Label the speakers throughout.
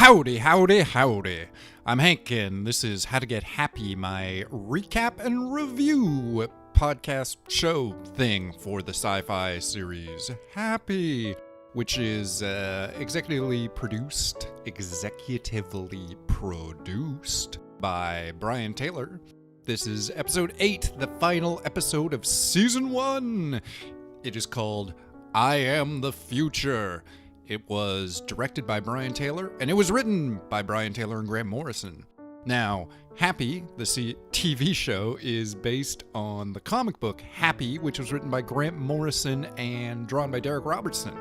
Speaker 1: Howdy, howdy, howdy. I'm Hank, and this is How to Get Happy, my recap and review podcast show thing for the Syfy series Happy, which is executively produced by Brian Taylor. This is episode 8, the final episode of season 1. It is called I Am the Future. It was directed by Brian Taylor, and it was written by Brian Taylor and Grant Morrison. Now, Happy, the TV show, is based on the comic book Happy, which was written by Grant Morrison and drawn by Darick Robertson.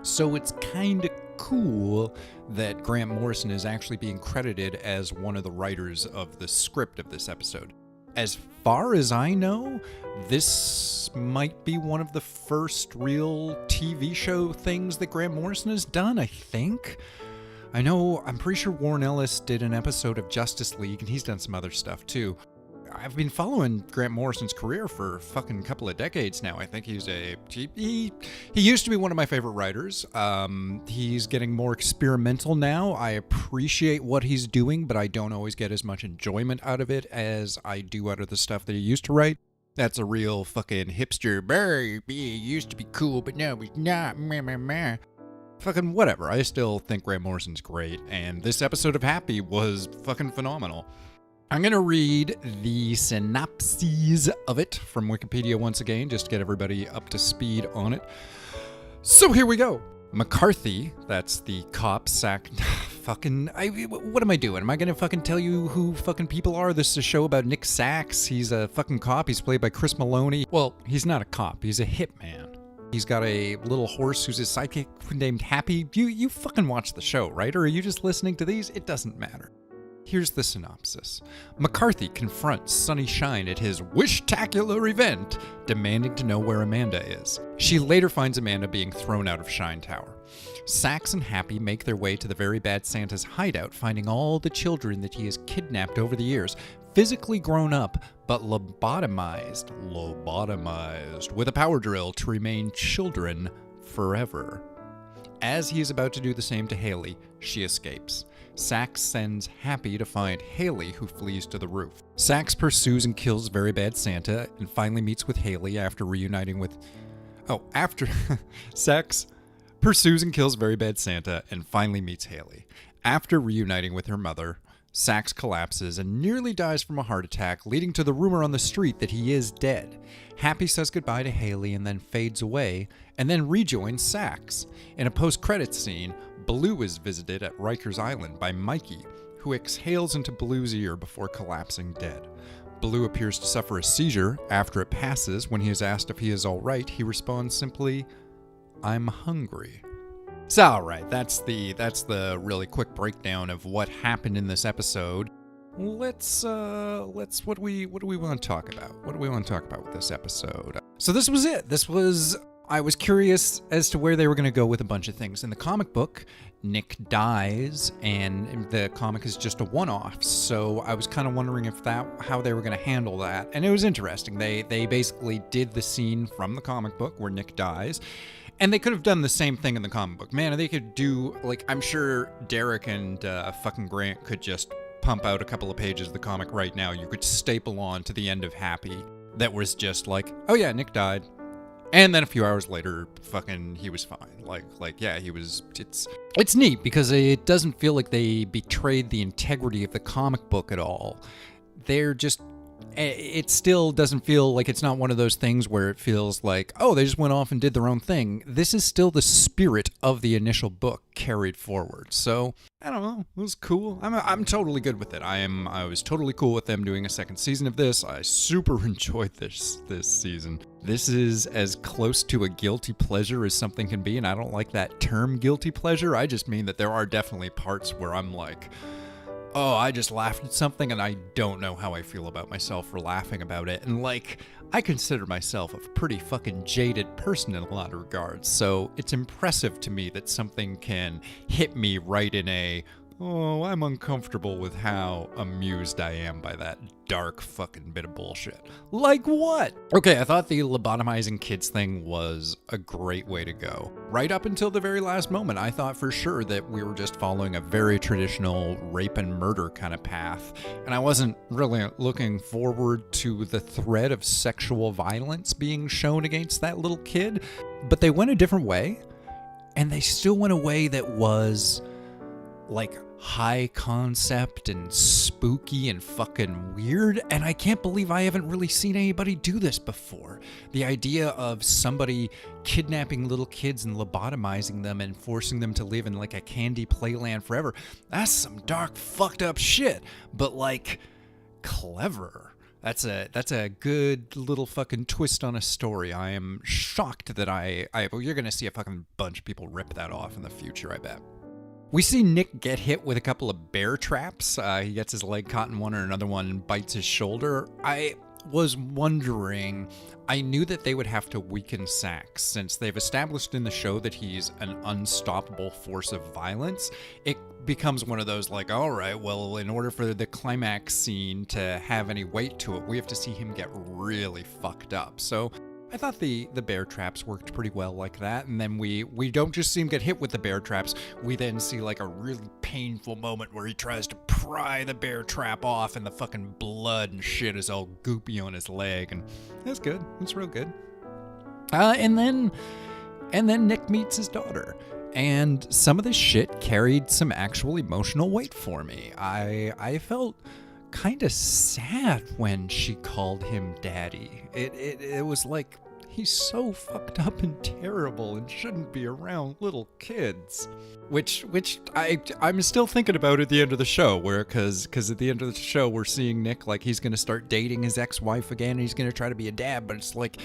Speaker 1: So it's kind of cool that Grant Morrison is actually being credited as one of the writers of the script of this episode. As far as I know, this might be one of the first real TV show things that Grant Morrison has done, I think. I'm pretty sure Warren Ellis did an episode of Justice League, and he's done some other stuff too. I've been following Grant Morrison's career for a fucking couple of decades now. I think he used to be one of my favorite writers. He's getting more experimental now. I appreciate what he's doing, but I don't always get as much enjoyment out of it as I do out of the stuff that he used to write. That's a real fucking hipster, baby, he used to be cool, but now he's not, meh. Fucking whatever. I still think Grant Morrison's great, and this episode of Happy was fucking phenomenal. I'm going to read the synopses of it from Wikipedia once again, just to get everybody up to speed on it. So here we go. McCarthy, that's the cop, what am I doing? Am I going to fucking tell you who fucking people are? This is a show about Nick Sachs. He's a fucking cop. He's played by Chris Meloni. Well, he's not a cop. He's a hitman. He's got a little horse who's his sidekick named Happy. You fucking watch the show, right? Or are you just listening to these? It doesn't matter. Here's the synopsis. McCarthy confronts Sonny Shine at his wish-tacular event, demanding to know where Amanda is. She later finds Amanda being thrown out of Shine Tower. Sachs and Happy make their way to the Very Bad Santa's hideout, finding all the children that he has kidnapped over the years, physically grown up, but lobotomized with a power drill to remain children forever. As he is about to do the same to Haley, she escapes. Sachs sends Happy to find Haley, who flees to the roof. Sachs pursues and kills Very Bad Santa and finally meets with Haley after reuniting with... Sachs pursues and kills Very Bad Santa and finally meets Haley. After reuniting with her mother, Sachs collapses and nearly dies from a heart attack, leading to the rumor on the street that he is dead. Happy says goodbye to Haley and then fades away, and then rejoins Sachs. In a post-credits scene, Blue is visited at Rikers Island by Mikey, who exhales into Blue's ear before collapsing dead. Blue appears to suffer a seizure. After it passes, when he is asked if he is alright, he responds simply, "I'm hungry." So, alright, that's the really quick breakdown of what happened in this episode. What do we want to talk about? What do we want to talk about with this episode? So this was it. I was curious as to where they were going to go with a bunch of things. In the comic book, Nick dies, and the comic is just a one-off. So I was kind of wondering how they were going to handle that. And it was interesting. They basically did the scene from the comic book where Nick dies. And they could have done the same thing in the comic book. Man, they could do, I'm sure Darick and fucking Grant could just pump out a couple of pages of the comic right now. You could staple on to the end of Happy that was just oh yeah, Nick died. And then a few hours later, fucking, he was fine. He was, it's neat because it doesn't feel like they betrayed the integrity of the comic book at all. It still doesn't feel like it's not one of those things where it feels like, oh, they just went off and did their own thing. This is still the spirit of the initial book carried forward. So, I don't know. It was cool. I'm totally good with it. I was totally cool with them doing a second season of this. I super enjoyed this season. This is as close to a guilty pleasure as something can be, and I don't like that term guilty pleasure. I just mean that there are definitely parts where I'm like, oh, I just laughed at something and I don't know how I feel about myself for laughing about it. And I consider myself a pretty fucking jaded person in a lot of regards. So it's impressive to me that something can hit me right in a, Oh, I'm uncomfortable with how amused I am by that dark fucking bit of bullshit. Like what? Okay, I thought the lobotomizing kids thing was a great way to go. Right up until the very last moment, I thought for sure that we were just following a very traditional rape and murder kind of path, and I wasn't really looking forward to the threat of sexual violence being shown against that little kid, but they went a different way, and they still went a way that was like high concept and spooky and fucking weird, and I can't believe I haven't really seen anybody do this before. The idea of somebody kidnapping little kids and lobotomizing them and forcing them to live in like a candy playland forever, that's some dark fucked up shit, but like clever. That's a good little fucking twist on a story. I am shocked that you're gonna see a fucking bunch of people rip that off in the future, I bet. We see Nick get hit with a couple of bear traps. He gets his leg caught in one, and another one bites his shoulder. I was wondering, I knew that they would have to weaken Sax, since they've established in the show that he's an unstoppable force of violence. It becomes one of those like, all right, well, in order for the climax scene to have any weight to it, we have to see him get really fucked up. So I thought the bear traps worked pretty well like that, and then we don't just see him get hit with the bear traps, we then see like a really painful moment where he tries to pry the bear trap off and the fucking blood and shit is all goopy on his leg, and that's good. It's real good. And then Nick meets his daughter, and some of this shit carried some actual emotional weight for me. I felt kind of sad when she called him daddy. It was like, he's so fucked up and terrible and shouldn't be around little kids. Which I'm still thinking about at the end of the show, because at the end of the show we're seeing Nick like he's gonna start dating his ex-wife again, and he's gonna try to be a dad, but it's like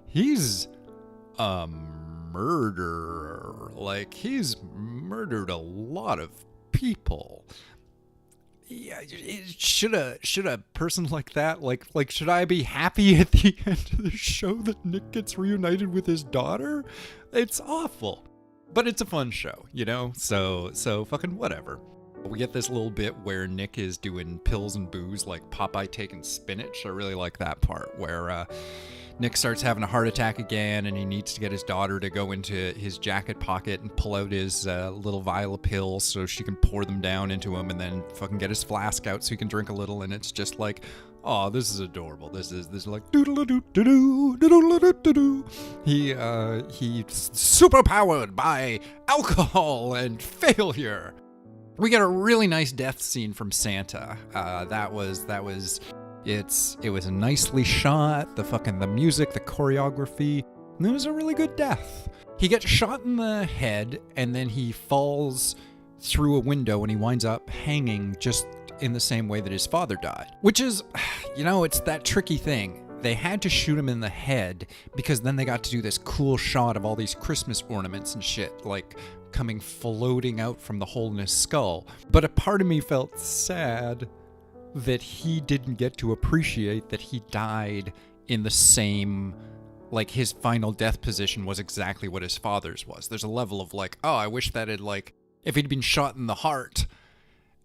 Speaker 1: he's a murderer. Like, he's murdered a lot of people. Yeah, should a person like that, like should I be happy at the end of the show that Nick gets reunited with his daughter? It's awful, but it's a fun show, you know. So fucking whatever. We get this little bit where Nick is doing pills and booze like Popeye taking spinach. I really like that part where Nick starts having a heart attack again, and he needs to get his daughter to go into his jacket pocket and pull out his little vial of pills so she can pour them down into him, and then fucking get his flask out so he can drink a little. And it's just like, oh, this is adorable. This is like doodle-a-doo-doo-doo, doodle-a-doo-doo-doo. He's superpowered by alcohol and failure. We get a really nice death scene from Santa. It was nicely shot, the music, the choreography, and it was a really good death. He gets shot in the head, and then he falls through a window, and he winds up hanging just in the same way that his father died. Which is, you know, it's that tricky thing. They had to shoot him in the head, because then they got to do this cool shot of all these Christmas ornaments and shit, like coming floating out from the hole in his skull. But a part of me felt sad that he didn't get to appreciate that he died in the same, like, his final death position was exactly what his father's was. There's a level of like, oh, I wish that had, like, if he'd been shot in the heart,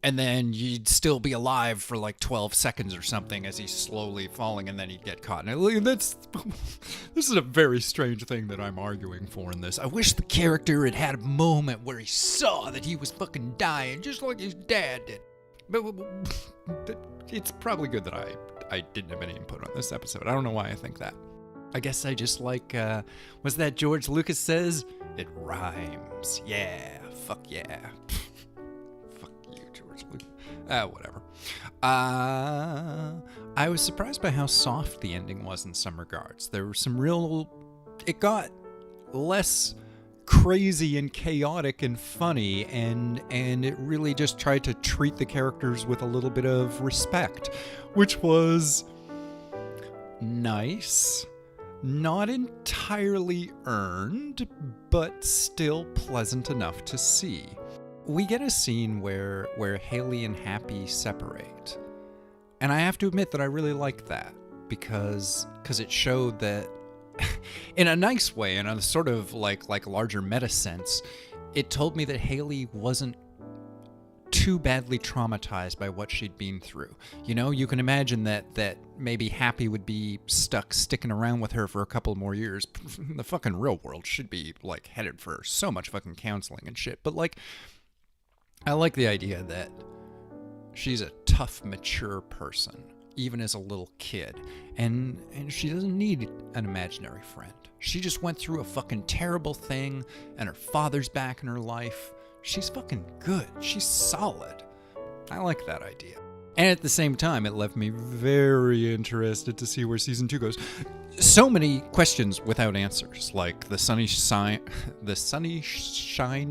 Speaker 1: and then you'd still be alive for like 12 seconds or something as he's slowly falling, and then he'd get caught. And this is a very strange thing that I'm arguing for in this. I wish the character had had a moment where he saw that he was fucking dying, just like his dad did. But it's probably good that I didn't have any input on this episode. I don't know why I think that. I guess I just like, what's that George Lucas says? It rhymes. Yeah. Fuck yeah. Fuck you, George Lucas. Whatever. I was surprised by how soft the ending was in some regards. There were some it got less crazy and chaotic and funny, and it really just tried to treat the characters with a little bit of respect, which was nice. Not entirely earned, but still pleasant enough to see. We get a scene where Haley and Happy separate, and I have to admit that I really liked that, because it showed that in a nice way, in a sort of like larger meta sense, it told me that Haley wasn't too badly traumatized by what she'd been through. You know, you can imagine that maybe Happy would be sticking around with her for a couple more years. The fucking real world should be, like, headed for so much fucking counseling and shit. But, like, I like the idea that she's a tough, mature person, even as a little kid. And she doesn't need an imaginary friend. She just went through a fucking terrible thing, and her father's back in her life. She's fucking good. She's solid. I like that idea. And at the same time, it left me very interested to see where season 2 goes. So many questions without answers, like the sunny shine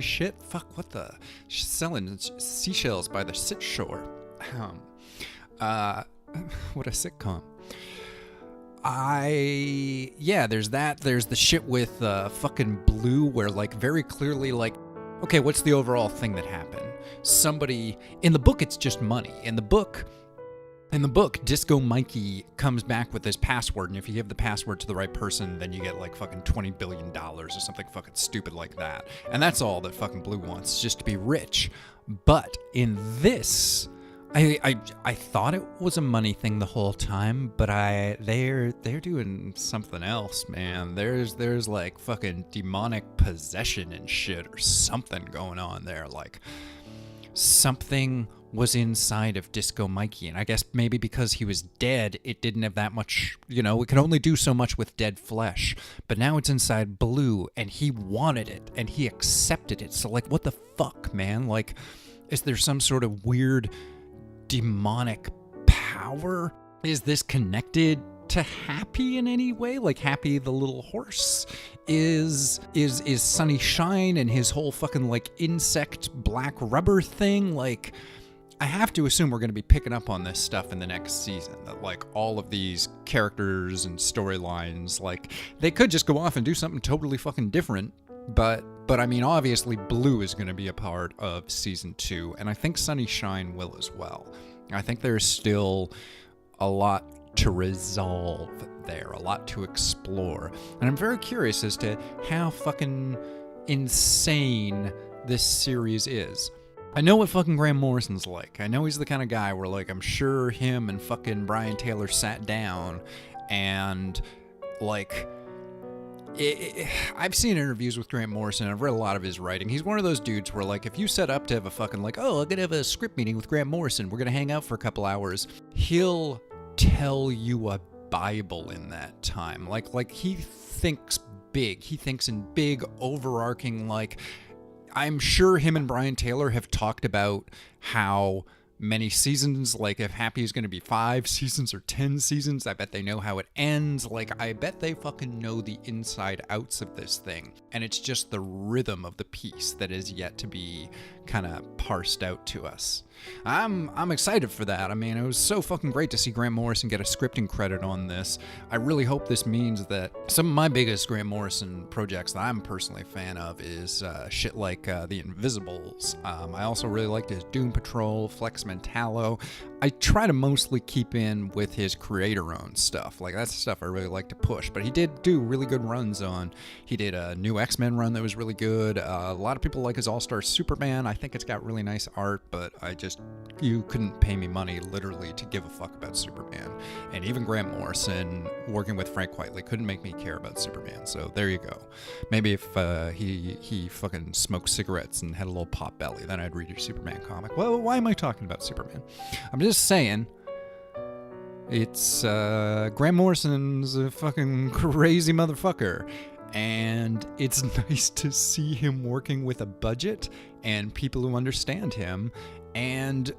Speaker 1: shit. Fuck, what the? She's selling seashells by the shore. What a sitcom. There's that. There's the shit with fucking Blue, where, like, very clearly, like, okay, what's the overall thing that happened? Somebody in the book, it's just money. In the book, Disco Mikey comes back with this password, and if you give the password to the right person, then you get, like, fucking $20 billion or something fucking stupid like that. And that's all that fucking Blue wants, just to be rich. But in this, I thought it was a money thing the whole time, but they're doing something else, man. There's like fucking demonic possession and shit or something going on there. Like, something was inside of Disco Mikey, and I guess maybe because he was dead, it didn't have that much, you know, it could only do so much with dead flesh. But now it's inside Blue, and he wanted it, and he accepted it. So, like, what the fuck, man? Like, is there some sort of weird demonic power? Is this connected to Happy in any way? Like, Happy the little horse is Sunny Shine and his whole fucking, like, insect black rubber thing. Like, I have to assume we're going to be picking up on this stuff in the next season, that, like, all of these characters and storylines, like, they could just go off and do something totally fucking different. But I mean, obviously Blue is going to be a part of season 2, and I think Sunny Shine will as well. I think there's still a lot to resolve there, a lot to explore. And I'm very curious as to how fucking insane this series is. I know what fucking Grant Morrison's like. I know he's the kind of guy where, like, I'm sure him and fucking Brian Taylor sat down and, like, I've seen interviews with Grant Morrison. I've read a lot of his writing. He's one of those dudes where, like, if you set up to have a fucking, like, oh, I'm gonna have a script meeting with Grant Morrison, we're gonna hang out for a couple hours, he'll tell you a Bible in that time. Like he thinks big. He thinks in big, overarching, like, I'm sure him and Brian Taylor have talked about how many seasons, like, if Happy is going to be 5 seasons or 10 seasons, I bet they know how it ends. Like, I bet they fucking know the inside outs of this thing. And it's just the rhythm of the piece that is yet to be kind of parsed out to us. I'm excited for that. I mean, it was so fucking great to see Grant Morrison get a scripting credit on this. I really hope this means that some of my biggest Grant Morrison projects that I'm personally a fan of is shit like The Invisibles. I also really liked his Doom Patrol, Flex Mentallo. I try to mostly keep in with his creator-owned stuff. Like, that's the stuff I really like to push. But he did do really good runs on. He did a new X-Men run that was really good. A lot of people like his All-Star Superman. I think it's got really nice art, but you couldn't pay me money, literally, to give a fuck about Superman. And even Grant Morrison, working with Frank Whiteley, couldn't make me care about Superman. So there you go. Maybe if he fucking smoked cigarettes and had a little pot belly, then I'd read your Superman comic. Well, why am I talking about Superman? I'm just saying, it's Grant Morrison's a fucking crazy motherfucker. And it's nice to see him working with a budget and people who understand him. And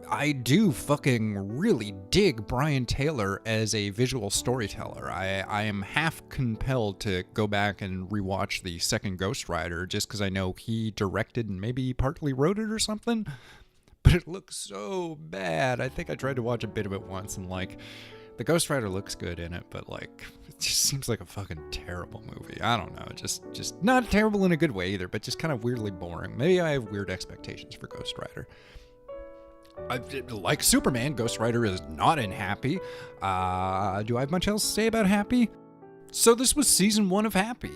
Speaker 1: I do fucking really dig Brian Taylor as a visual storyteller. I am half compelled to go back and rewatch the second Ghost Rider just because I know he directed and maybe partly wrote it or something. But it looks so bad. I think I tried to watch a bit of it once, and, like, the Ghost Rider looks good in it, but, like, it just seems like a fucking terrible movie. I don't know. Just not terrible in a good way either, but just kind of weirdly boring. Maybe I have weird expectations for Ghost Rider. Like Superman, Ghost Rider is not in Happy. Do I have much else to say about Happy? So this was season 1 of Happy.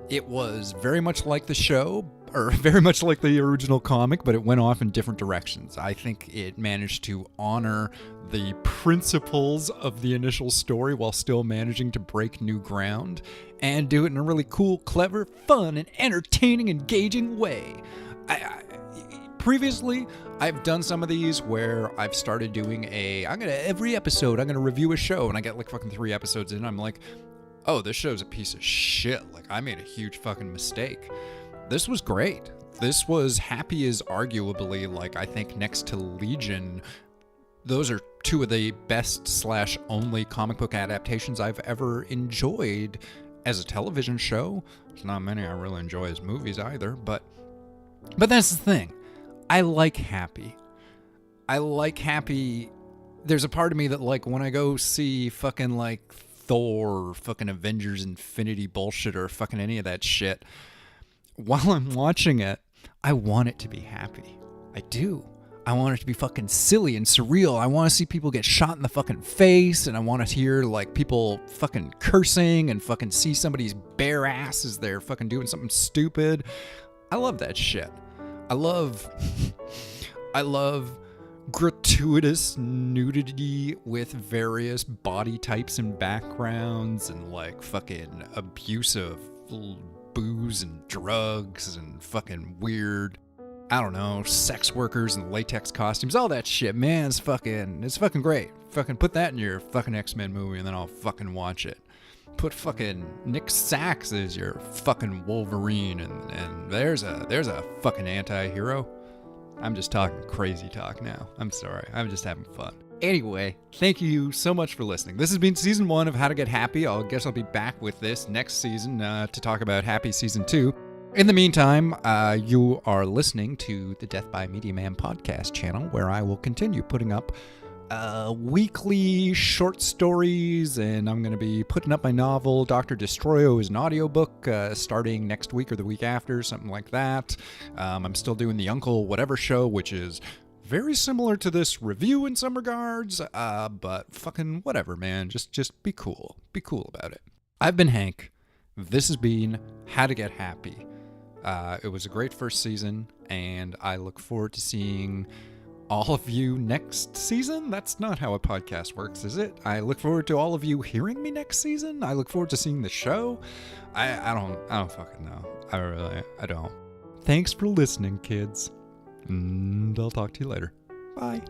Speaker 1: It was very much like the show. or very much like the original comic, but it went off in different directions. I think it managed to honor the principles of the initial story while still managing to break new ground and do it in a really cool, clever, fun, and entertaining, engaging way. Previously, I've done some of these where I've started doing every episode, I'm going to review a show, and I get like fucking 3 episodes in, and I'm like, oh, this show's a piece of shit. Like, I made a huge fucking mistake. This was great. This was Happy is arguably, like, I think next to Legion, those are 2 of the best / only comic book adaptations I've ever enjoyed as a television show. There's not many I really enjoy as movies either, but that's the thing. I like Happy. There's a part of me that, like, when I go see fucking, like, Thor or fucking Avengers Infinity bullshit or fucking any of that shit, while I'm watching it, I want it to be happy. I do. I want it to be fucking silly and surreal. I want to see people get shot in the fucking face, and I want to hear, like, people fucking cursing and fucking see somebody's bare ass as they're fucking doing something stupid. I love that shit. I love gratuitous nudity with various body types and backgrounds and like fucking abusive booze and drugs and fucking weird, I don't know, sex workers and latex costumes, all that shit, man. It's fucking great. Fucking put that in your fucking X-Men movie and then I'll fucking watch it. Put fucking Nick Sachs as your fucking Wolverine, and there's a fucking anti-hero. I'm just talking crazy talk now. I'm sorry. I'm just having fun. Anyway, thank you so much for listening. This has been season 1 of How to Get Happy. I guess I'll be back with this next season to talk about Happy season 2. In the meantime, you are listening to the Death by Media Man podcast channel, where I will continue putting up weekly short stories, and I'm going to be putting up my novel, Dr. Destroyo, as an audiobook starting next week or the week after, something like that. I'm still doing the Uncle Whatever show, which is very similar to this review in some regards, but fucking whatever, man. Just be cool. Be cool about it. I've been Hank. This has been How to Get Happy. It was a great first season, and I look forward to seeing all of you next season. That's not how a podcast works, is it? I look forward to all of you hearing me next season. I look forward to seeing the show. I don't fucking know. I don't. Thanks for listening, kids. And I'll talk to you later. Bye.